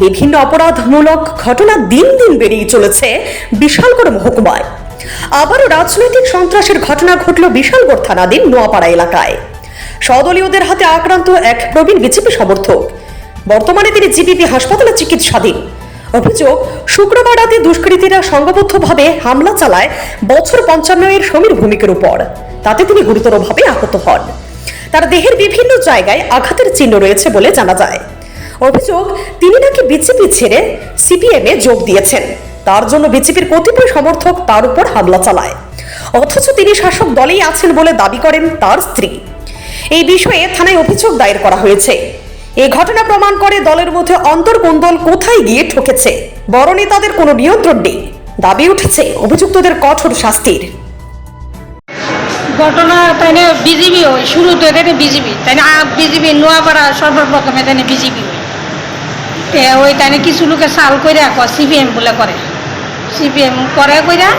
বিভিন্ন অপরাধমূলক ঘটনা দিন দিন বেড়েই চলেছে বিশালগড় মহকুমায়। আবারও রাজনৈতিক সন্ত্রাসের ঘটনা ঘটল বিশালগড় থানাধীন নোয়াপাড়া এলাকায়। সদলীয়দের হাতে আক্রান্ত এক প্রবীণ বিজেপি সমর্থক। বর্তমানে তিনি জিবিপি হাসপাতালে চিকিৎসাধীন। অভিযোগ, শুক্রবার রাতে দুষ্কৃতীরা সংঘবদ্ধভাবে হামলা চালায় বছর 55 সমীর ভূমিকের উপর। তাতে তিনি গুরুতরভাবে আহত হন। তার দেহের বিভিন্ন জায়গায় আঘাতের চিহ্ন রয়েছে বলে জানা যায়। অভিযোগ, তিনি নাকি বিজেপি ছেড়ে সিপিএমে যোগ দিয়েছেন। তার জন্য বিজেপির কতিপয় সমর্থক তার উপর হামলা চালায়, অথচ তিনি শাসক দলেই আছেন বলে দাবি করেন তার স্ত্রী। এই বিষয়ে থানায় অভিযোগ দায়ের করা হয়েছে। এই ঘটনা প্রমাণ করে দলের মধ্যে অন্তর্কোন্দল কোথায় গিয়ে ঠকেছে। বড় নেতাদের কোনো নিয়ন্ত্রণ নেই। দাবি উঠেছে অভিযুক্তদের কঠোর শাস্তির। ঘটনা তাই না বিজেপি হয়, শুরু তো এখানে বিজেপি তাই না, বিজেপি নোয়াপাড়া সর্বপ্রথম এখানে বিজেপি হয়। ওই তাই না কিছু লোকে সাল করে সিপিএম বলে করে, সিপিএম করে কইরা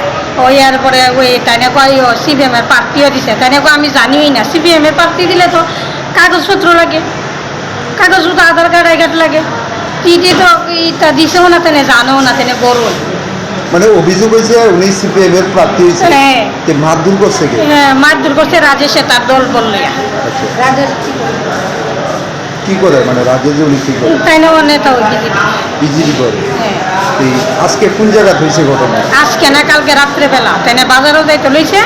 ওই আর পরে ওই তাই না কয় সিপিএমের প্রার্থীও দিছে। তাই না আমি জানিই না সিপিএমের প্রার্থী দিলে তো কাগজপত্র লাগে, কাগজপত্র আধার কার্ড আই কার্ড লাগে। টিটি তো ইটা দিছেও না, তেনে জানেও না, তেনে বড় মানে অভিযোগ হয়েছে উনি সিপিএম এর প্রার্থী হয়েছে। হ্যাঁ, মারধর করছে কে? হ্যাঁ মারধর করছে রাজেশে, তার দল বললে। রাজেশ কি করে মানে রাজ্যে যে উনি কি করে? তাই না নেতা ওই বিজেপি। বিজেপি করে। হ্যাঁ। এই আজকে কোন জায়গা হয়েছে ঘটনা? আজকে না কালকে রাত্রেবেলা তাই না বাজারও যাইতে লইছে।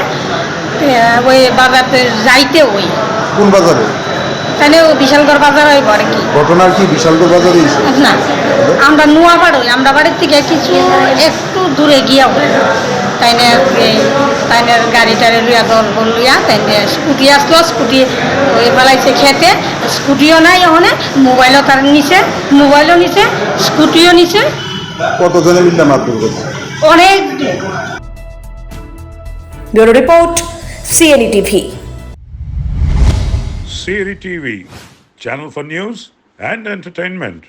ওই বাজারতে যাইতে ওই কোন বাজারে? তাই না বিশালগড় বাজার হইব আর কি। ঘটনার কি বিশালগড় বাজারে হয়েছে? না, আমরা নোয়াপাড়া হই, আমরা বাড়ির থেকে কিছু একটু দূরে গিয়া হই। তাই না তাই না গাড়ি টাড়ি লইয়া দল বল লইয়া তাই না স্কুটি আসলো, স্কুটি ওই ফেলাইছে খেতে, স্কুটিও নাই ওখানে, মোবাইলও তার নিচে, মোবাইলও নিচে, স্কুটিও নিচে। কতজনে মিললে মারধর করছে? অনেক। Bureau report, CNE TV. CNE TV, channel for news and entertainment.